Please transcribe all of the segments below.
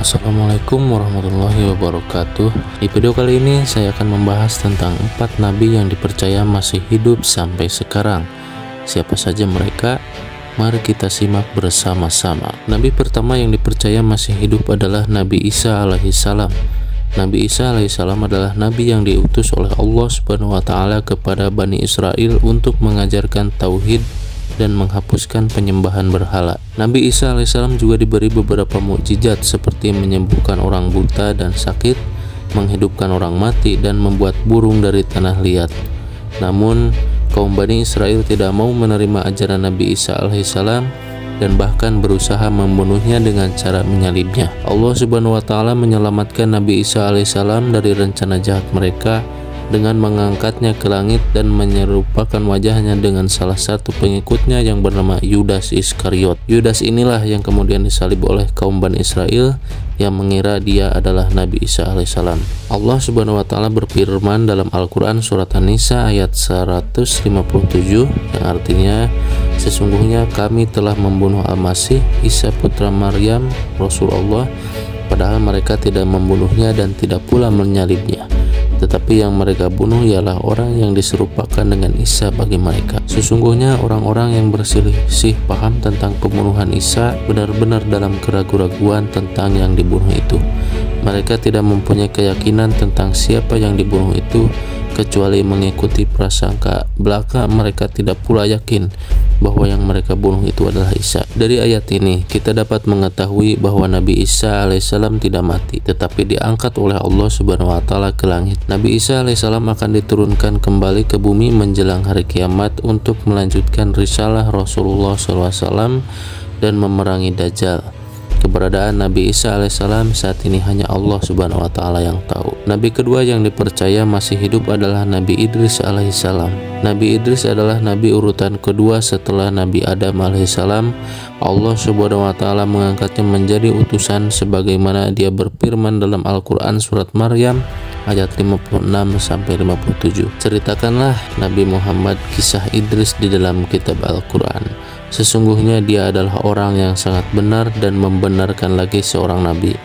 Assalamualaikum warahmatullahi wabarakatuh. Di video kali ini saya akan membahas tentang 4 nabi yang dipercaya masih hidup sampai sekarang. Siapa saja mereka? Mari kita simak bersama-sama. Nabi pertama yang dipercaya masih hidup adalah Nabi Isa alaihissalam. Nabi Isa alaihissalam adalah nabi yang diutus oleh Allah Subhanahu wa taala kepada Bani Israel untuk mengajarkan tauhid dan menghapuskan penyembahan berhala. Nabi Isa alaihissalam juga diberi beberapa mukjizat seperti menyembuhkan orang buta dan sakit, menghidupkan orang mati, dan membuat burung dari tanah liat. Namun kaum Bani Israel tidak mau menerima ajaran Nabi Isa alaihissalam dan bahkan berusaha membunuhnya dengan cara menyalibnya. Allah Subhanahu wa taala menyelamatkan Nabi Isa alaihissalam dari rencana jahat mereka dengan mengangkatnya ke langit dan menyerupakan wajahnya dengan salah satu pengikutnya yang bernama Yudas Iskariot. Yudas inilah yang kemudian disalib oleh kaum Bani Israel yang mengira dia adalah Nabi Isa alaihissalam. Allah Subhanahu wa taala berfirman dalam Al-Qur'an surat An-Nisa ayat 157 yang artinya, sesungguhnya kami telah membunuh Al-Masih Isa putra Maryam Rasulullah, padahal mereka tidak membunuhnya dan tidak pula menyalibnya, tetapi yang mereka bunuh ialah orang yang diserupakan dengan Isa bagi mereka. Sesungguhnya orang-orang yang berselisih paham tentang pembunuhan Isa benar-benar dalam keraguan-raguan tentang yang dibunuh itu. Mereka tidak mempunyai keyakinan tentang siapa yang dibunuh itu, kecuali mengikuti prasangka belaka. Mereka tidak pula yakin bahwa yang mereka bunuh itu adalah Isa. Dari ayat ini kita dapat mengetahui bahwa Nabi Isa alaihissalam tidak mati, tetapi diangkat oleh Allah Subhanahu wa taala ke langit. Nabi Isa alaihissalam akan diturunkan kembali ke bumi menjelang hari kiamat untuk melanjutkan risalah Rasulullah SAW dan memerangi Dajjal. Keberadaan Nabi Isa alaihissalam saat ini hanya Allah Subhanahu wa taala yang tahu. Nabi kedua yang dipercaya masih hidup adalah Nabi Idris alaihissalam. Nabi Idris adalah nabi urutan kedua setelah Nabi Adam alaihissalam. Allah Subhanahu wa taala mengangkatnya menjadi utusan sebagaimana dia berfirman dalam Al-Qur'an surat Maryam ayat 56 sampai 57. Ceritakanlah Nabi Muhammad kisah Idris di dalam kitab Al-Qur'an. Sesungguhnya dia adalah orang yang sangat benar dan membenarkan lagi seorang nabi.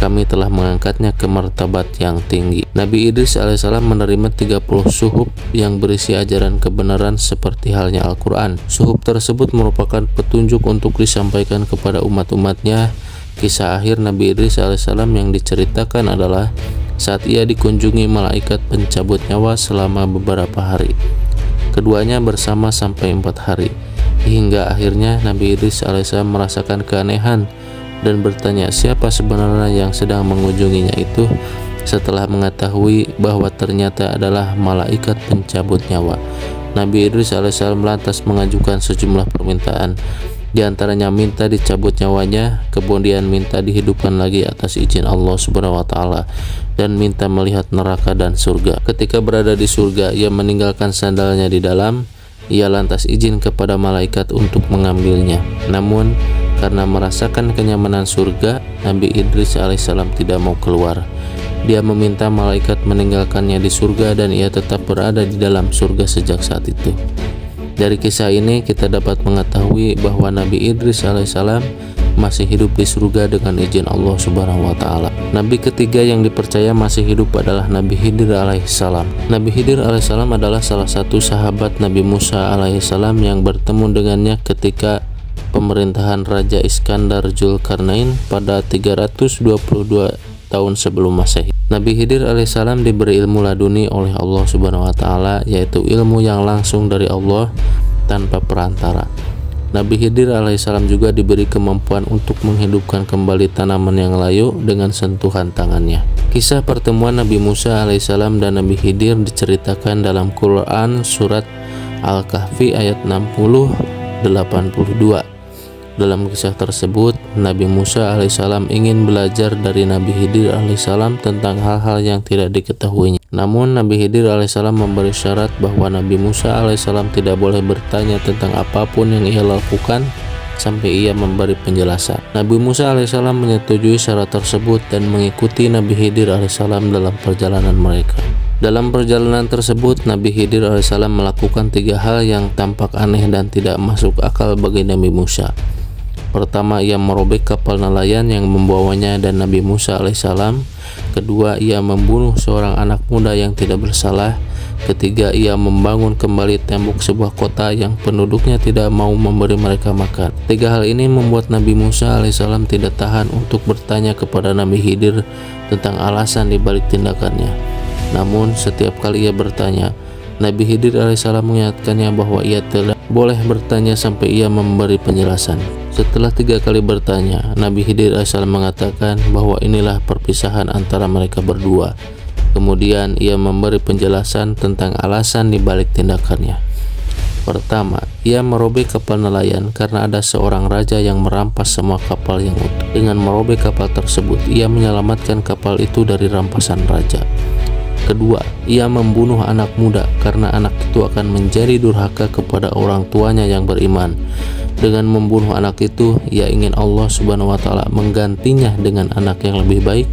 Kami telah mengangkatnya ke martabat yang tinggi. Nabi Idris alaihissalam menerima 30 suhuf yang berisi ajaran kebenaran seperti halnya Al-Quran. Suhuf tersebut merupakan petunjuk untuk disampaikan kepada umat-umatnya. Kisah akhir Nabi Idris alaihissalam yang diceritakan adalah saat ia dikunjungi malaikat pencabut nyawa selama beberapa hari. Keduanya bersama sampai 4 hari. Hingga akhirnya Nabi Idris alaihissalam merasakan keanehan dan bertanya siapa sebenarnya yang sedang mengunjunginya itu. Setelah mengetahui bahwa ternyata adalah malaikat pencabut nyawa, Nabi Idris alaihissalam lantas mengajukan sejumlah permintaan. Di antaranya minta dicabut nyawanya, kemudian minta dihidupkan lagi atas izin Allah Subhanahu wa taala, dan minta melihat neraka dan surga. Ketika berada di surga, ia meninggalkan sandalnya di dalam. Ia lantas izin kepada malaikat untuk mengambilnya. Namun karena merasakan kenyamanan surga, Nabi Idris alaihissalam tidak mau keluar. Dia meminta malaikat meninggalkannya di surga dan ia tetap berada di dalam surga sejak saat itu. Dari kisah ini kita dapat mengetahui bahwa Nabi Idris alaihissalam masih hidup di surga dengan izin Allah Subhanahu wa taala. Nabi ketiga yang dipercaya masih hidup adalah Nabi Khidir alaihissalam. Nabi Khidir alaihissalam adalah salah satu sahabat Nabi Musa alaihissalam yang bertemu dengannya ketika pemerintahan Raja Iskandar Zulkarnain pada 322 tahun sebelum Masehi. Nabi Khidir alaihissalam diberi ilmu laduni oleh Allah Subhanahu wa taala, yaitu ilmu yang langsung dari Allah tanpa perantara. Nabi Khidir alaihissalam juga diberi kemampuan untuk menghidupkan kembali tanaman yang layu dengan sentuhan tangannya. Kisah pertemuan Nabi Musa alaihissalam dan Nabi Khidir diceritakan dalam Quran surat Al-Kahfi ayat 60-82. Dalam kisah tersebut, Nabi Musa alaihissalam ingin belajar dari Nabi Khidir alaihissalam tentang hal-hal yang tidak diketahuinya. Namun Nabi Khidir alaihissalam memberi syarat bahwa Nabi Musa alaihissalam tidak boleh bertanya tentang apapun yang ia lakukan sampai ia memberi penjelasan. Nabi Musa alaihissalam menyetujui syarat tersebut dan mengikuti Nabi Khidir alaihissalam dalam perjalanan mereka. Dalam perjalanan tersebut, Nabi Khidir alaihissalam melakukan 3 hal yang tampak aneh dan tidak masuk akal bagi Nabi Musa. Pertama, ia merobek kapal nelayan yang membawanya dan Nabi Musa alaihissalam. Kedua, ia membunuh seorang anak muda yang tidak bersalah. Ketiga, ia membangun kembali tembok sebuah kota yang penduduknya tidak mau memberi mereka makan. Tiga hal ini membuat Nabi Musa alaihissalam tidak tahan untuk bertanya kepada Nabi Khidir tentang alasan dibalik tindakannya. Namun setiap kali ia bertanya, Nabi Khidir alaihissalam mengingatkannya bahwa ia tidak boleh bertanya sampai ia memberi penjelasan. Setelah 3 kali bertanya, Nabi Khidir alaihissalam mengatakan bahwa inilah perpisahan antara mereka berdua. Kemudian ia memberi penjelasan tentang alasan dibalik tindakannya. Pertama, ia merobek kapal nelayan karena ada seorang raja yang merampas semua kapal yang utuh. Dengan merobek kapal tersebut, ia menyelamatkan kapal itu dari rampasan raja. Kedua, ia membunuh anak muda karena anak itu akan menjadi durhaka kepada orang tuanya yang beriman. Dengan membunuh anak itu, ia ingin Allah Subhanahu wa Ta'ala menggantinya dengan anak yang lebih baik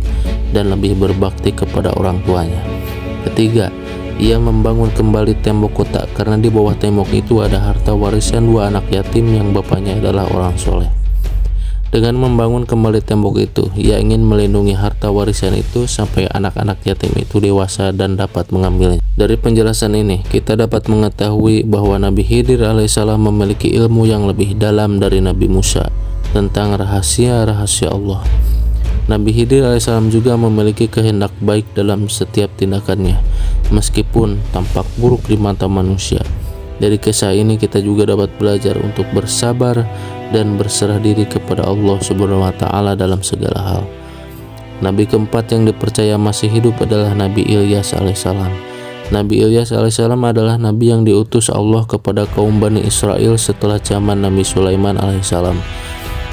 dan lebih berbakti kepada orang tuanya. Ketiga, ia membangun kembali tembok kota karena di bawah tembok itu ada harta warisan 2 anak yatim yang bapaknya adalah orang soleh. Dengan membangun kembali tembok itu, ia ingin melindungi harta warisan itu sampai anak-anak yatim itu dewasa dan dapat mengambilnya. Dari penjelasan ini, kita dapat mengetahui bahwa Nabi Khidir alaihissalam memiliki ilmu yang lebih dalam dari Nabi Musa tentang rahasia-rahasia Allah. Nabi Khidir alaihissalam juga memiliki kehendak baik dalam setiap tindakannya, meskipun tampak buruk di mata manusia. Dari kisah ini kita juga dapat belajar untuk bersabar dan berserah diri kepada Allah Subhanahu wa Ta'ala dalam segala hal. Nabi keempat yang dipercaya masih hidup adalah Nabi Ilyas alaihissalam. Nabi Ilyas alaihissalam adalah nabi yang diutus Allah kepada kaum Bani Israel setelah zaman Nabi Sulaiman alaihissalam.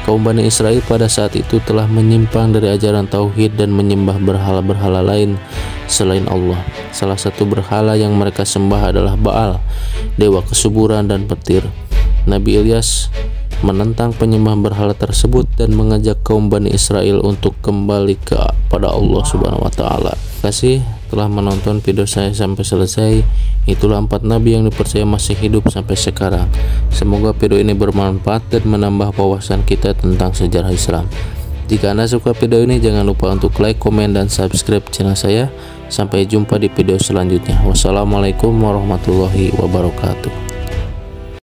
Kaum Bani Israel pada saat itu telah menyimpang dari ajaran tauhid dan menyembah berhala-berhala lain selain Allah. Salah satu berhala yang mereka sembah adalah Baal, dewa kesuburan dan petir. Nabi Ilyas menentang penyembah berhala tersebut dan mengajak kaum Bani Israel untuk kembali kepada Allah Subhanahu wa Ta'ala. Terima kasih telah menonton video saya sampai selesai. Itulah 4 nabi yang dipercaya masih hidup sampai sekarang. Semoga video ini bermanfaat dan menambah wawasan kita tentang sejarah Islam. Jika Anda suka video ini, jangan lupa untuk like, komen, dan subscribe channel saya. Sampai jumpa di video selanjutnya. Wassalamualaikum warahmatullahi wabarakatuh.